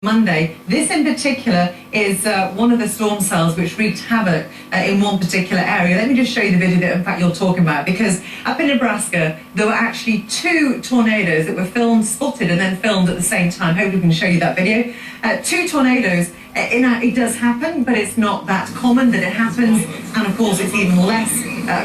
Monday. This in particular is one of the storm cells which wreaked havoc in one particular area. Let me just show you the video that in fact you're talking about, because up in Nebraska there were actually two tornadoes that were spotted and then filmed at the same time. Hopefully we can show you that video. Two tornadoes. It does happen, but it's not that common that it happens, and of course it's even less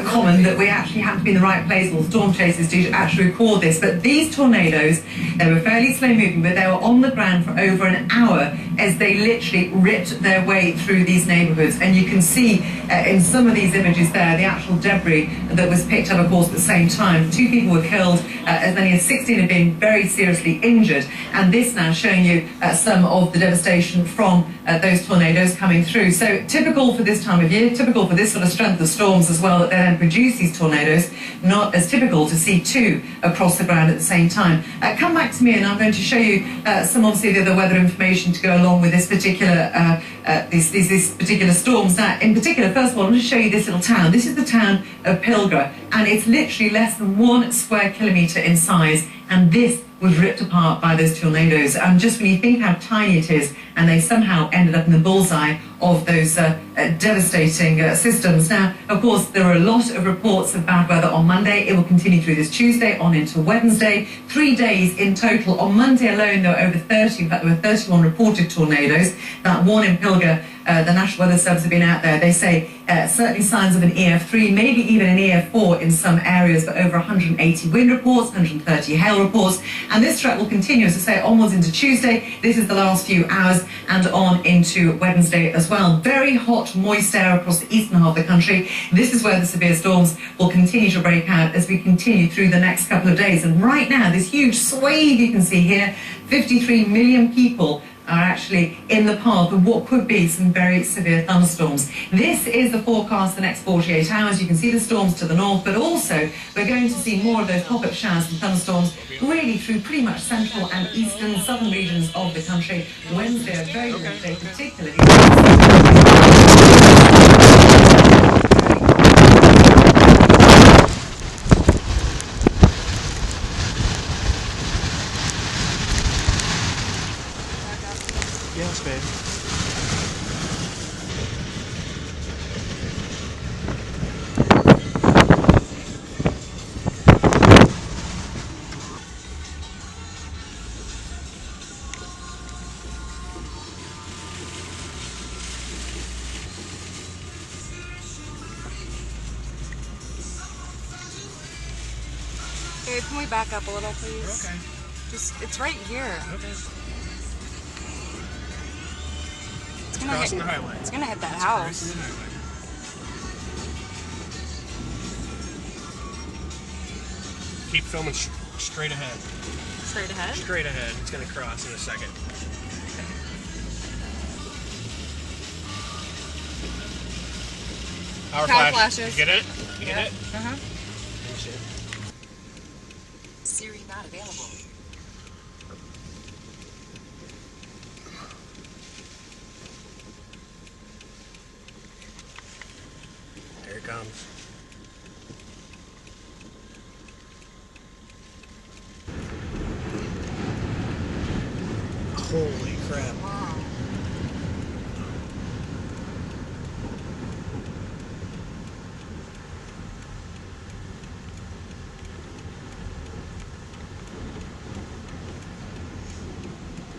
common that we actually have to be in the right place, or storm chasers do actually record this. But these tornadoes, they were fairly slow moving, but they were on the ground for over an hour as they literally ripped their way through these neighborhoods. And you can see in some of these images there the actual debris that was picked up, of course, at the same time. 2 people were killed, as many as 16 have been very seriously injured, and this now showing you some of the devastation from those tornadoes coming through. So typical for this time of year, typical for this sort of strength of storms as well, that they then produce these tornadoes. Not as typical to see two across the ground at the same time. Come back to me and I'm going to show you some obviously the other weather information to go along with this particular these particular storms. Now, in particular, first of all, I'm going to show you this little town. This is the town of Pilger, and it's literally less than 1 square kilometre in size, and this was ripped apart by those tornadoes. And just when you think how tiny it is, and they somehow ended up in the bullseye of those devastating systems. Now, of course, there are a lot of reports of bad weather on Monday. It will continue through this Tuesday on into Wednesday. 3 days in total. On Monday alone, there were over 30, in fact, there were 31 reported tornadoes. That one in Pilger, the National Weather Service have been out there. They say certainly signs of an EF3, maybe even an EF4 in some areas, but over 180 wind reports, 130 hail reports. And this threat will continue, as I say, onwards into Tuesday. This is the last few hours, and on into Wednesday as well. Very hot, moist air across the eastern half of the country. This is where the severe storms will continue to break out as we continue through the next couple of days. And right now, this huge swathe you can see here, 53 million people are actually in the path of what could be some very severe thunderstorms. This is the forecast the next 48 hours. You can see the storms to the north, but also we're going to see more of those pop-up showers and thunderstorms really through pretty much central and eastern, southern regions of the country. Wednesday, a very good day, particularly. Yes, babe. Babe, can we back up a little, please? Okay. It's right here. Okay. It's gonna Crossing hit, the highway. It's gonna hit that house. Crossing the highway. Keep filming straight ahead. Straight ahead? Straight ahead. It's gonna cross in a second. Power flashes. You get it? You get it? Uh-huh. Finish it. Siri not available. There it comes. Holy crap. Wow.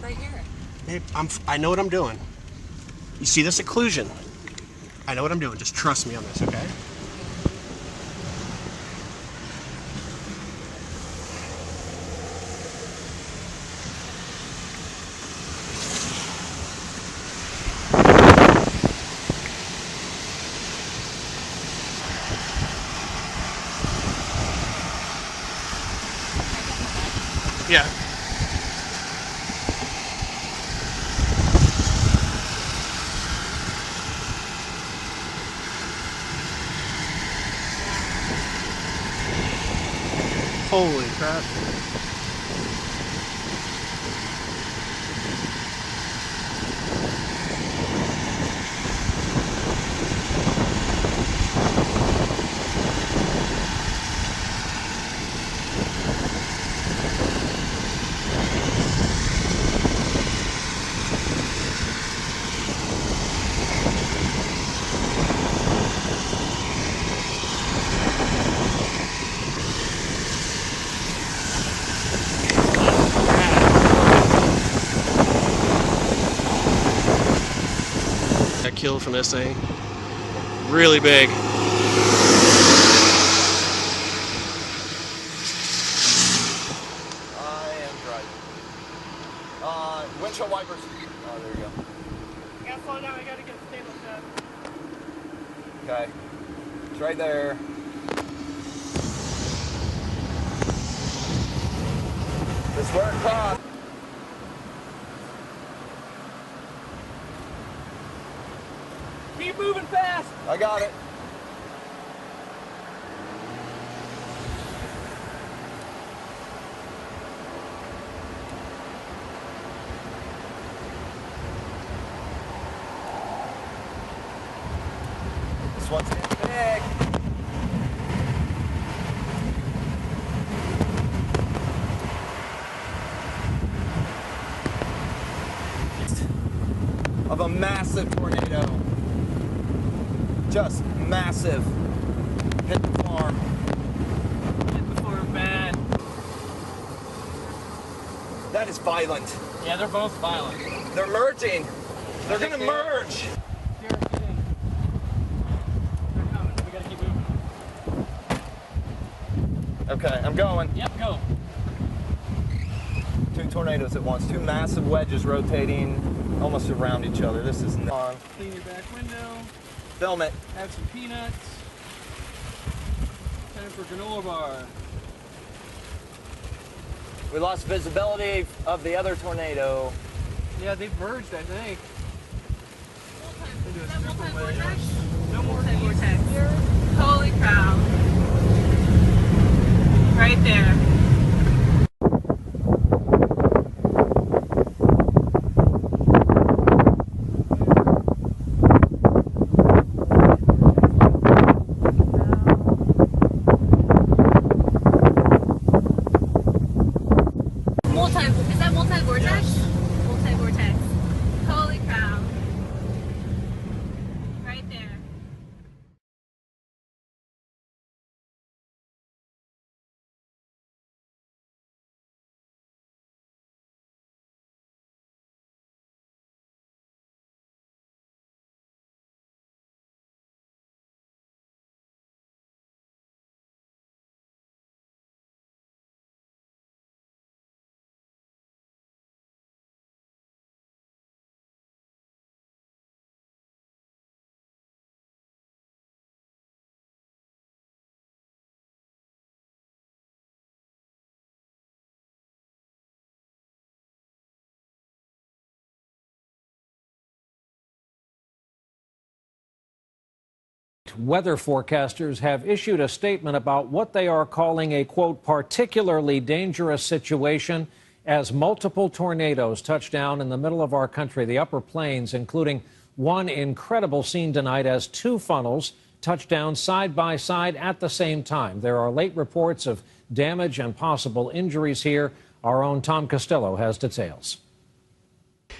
Right here. Babe, I know what I'm doing. You see this occlusion? I know what I'm doing. Just trust me on this, okay? Yeah. Holy crap. killed from this thing. Really big. I am driving. Windshield wipers. Oh, there you go. I gotta slow down, I gotta get stable shot. Okay. It's right there. This is where it crossed. Keep moving fast! I got it. This one's big. Of a massive tornado. Just massive. Hit the farm. Hit the farm bad. That is violent. Yeah, they're both violent. They're merging. They're gonna merge. Here, get in. They're coming. We gotta keep moving. Okay, I'm going. Yep, go. Two tornadoes at once. Two massive wedges rotating almost around each other. This is on. Clean your back window. Film it. Have some peanuts. Time for granola bar. We lost visibility of the other tornado. Yeah, they've merged, I think. No multi-vortex. Holy cow. Right there. Is that multi-vortex? Yes. Multi-vortex. Holy cow. Right there. Weather forecasters have issued a statement about what they are calling a, quote, particularly dangerous situation as multiple tornadoes touch down in the middle of our country, the upper plains, including one incredible scene tonight as two funnels touch down side by side at the same time. There are late reports of damage and possible injuries here. Our own Tom Costello has details.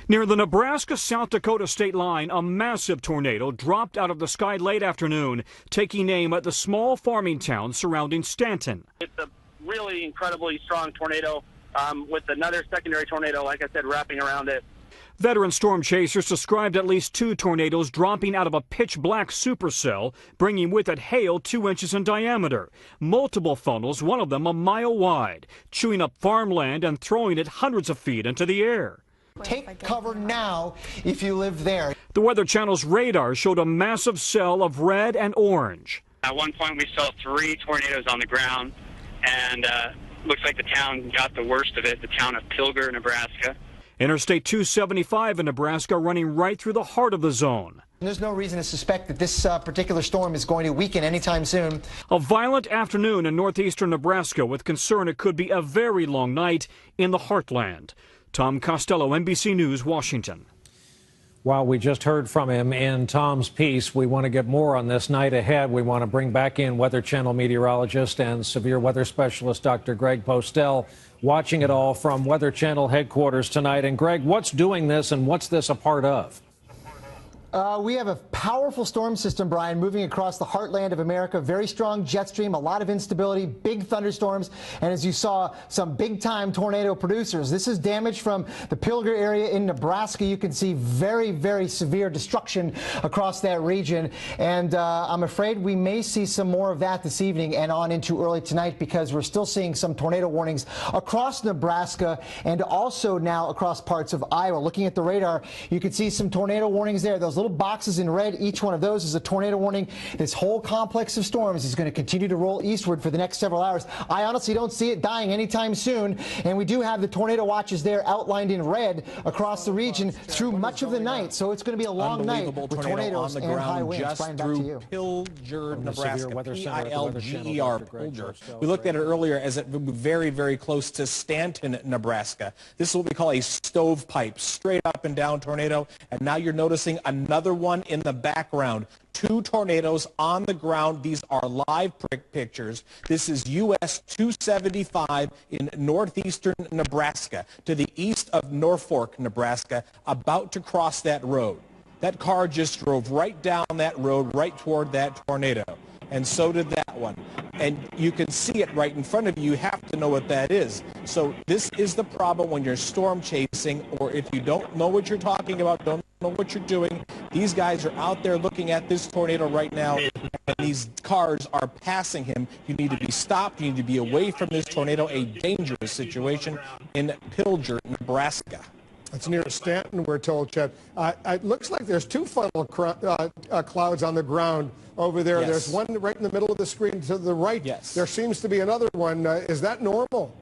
Near the Nebraska-South Dakota state line, a massive tornado dropped out of the sky late afternoon, taking aim at the small farming town surrounding Stanton. It's a really incredibly strong tornado with another secondary tornado, like I said, wrapping around it. Veteran storm chasers described at least two tornadoes dropping out of a pitch-black supercell, bringing with it hail 2 inches in diameter. Multiple funnels, one of them a mile wide, chewing up farmland and throwing it hundreds of feet into the air. Take cover now if you live there. The Weather Channel's radar showed a massive cell of red and orange. At one point, we saw 3 tornadoes on the ground, and looks like the town got the worst of it, the town of Pilger, Nebraska. Interstate 275 in Nebraska running right through the heart of the zone. There's no reason to suspect that this particular storm is going to weaken anytime soon. A violent afternoon in northeastern Nebraska with concern it could be a very long night in the heartland. Tom Costello, NBC News, Washington. While we just heard from him in Tom's piece, we want to get more on this night ahead. We want to bring back in Weather Channel meteorologist and severe weather specialist Dr. Greg Postel, watching it all from Weather Channel headquarters tonight. And Greg, what's doing this and what's this a part of? We have a powerful storm system, Brian, moving across the heartland of America. Very strong jet stream, a lot of instability, big thunderstorms, and as you saw, some big-time tornado producers. This is damage from the Pilger area in Nebraska. You can see very, very severe destruction across that region, and I'm afraid we may see some more of that this evening and on into early tonight, because we're still seeing some tornado warnings across Nebraska and also now across parts of Iowa. Looking at the radar, you can see some tornado warnings there. Those little boxes in red, each one of those is a tornado warning. This whole complex of storms is going to continue to roll eastward for the next several hours. I honestly don't see it dying anytime soon, and we do have the tornado watches there outlined in red across the region through much of the night, so it's going to be a long night with tornadoes and high winds. Just Brian, back through to you. Pilger, Nebraska, Pilger, Pilger. We Greg, looked at it earlier as it moved very, very close to Stanton, Nebraska. This is what we call a stovepipe, straight up and down tornado, and now you're noticing another one in the background. Two tornadoes on the ground. These are live pictures. This is US 275 in northeastern Nebraska, to the east of Norfolk, Nebraska, about to cross that road. That car just drove right down that road, right toward that tornado. And so did that one. And you can see it right in front of you. You have to know what that is. So this is the problem when you're storm chasing, or if you don't know what you're talking about, don't know what you're doing. These guys are out there looking at this tornado right now, and these cars are passing him. You need to be stopped. You need to be away from this tornado, a dangerous situation in Pilger, Nebraska. It's near Stanton, we're told, Chet. It looks like there's two funnel clouds on the ground over there. Yes. There's one right in the middle of the screen to the right. Yes. There seems to be another one. Is that normal?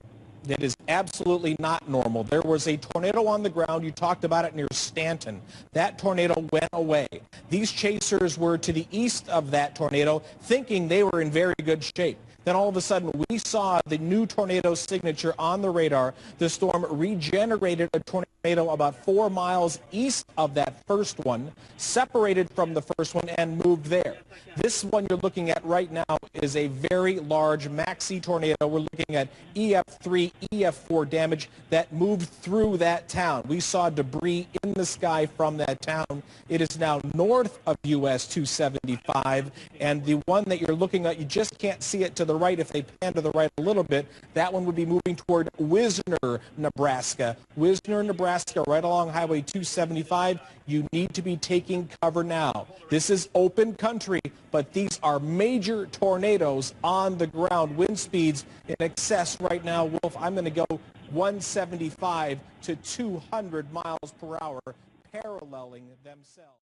That is absolutely not normal. There was a tornado on the ground. You talked about it near Stanton. That tornado went away. These chasers were to the east of that tornado, thinking they were in very good shape. Then all of a sudden, we saw the new tornado signature on the radar. The storm regenerated a tornado about 4 miles east of that first one, separated from the first one, and moved there. This one you're looking at right now is a very large maxi tornado. We're looking at EF3, EF4 damage that moved through that town. We saw debris in the sky from that town. It is now north of US 275, and the one that you're looking at, you just can't see it to the right. If they pan to the right a little bit, that one would be moving toward Wisner, Nebraska. Wisner, Nebraska, right along Highway 275. You need to be taking cover now. This is open country, but these are major tornadoes on the ground. Wind speeds in excess right now, Wolf, I'm going to go 175 to 200 miles per hour, paralleling themselves.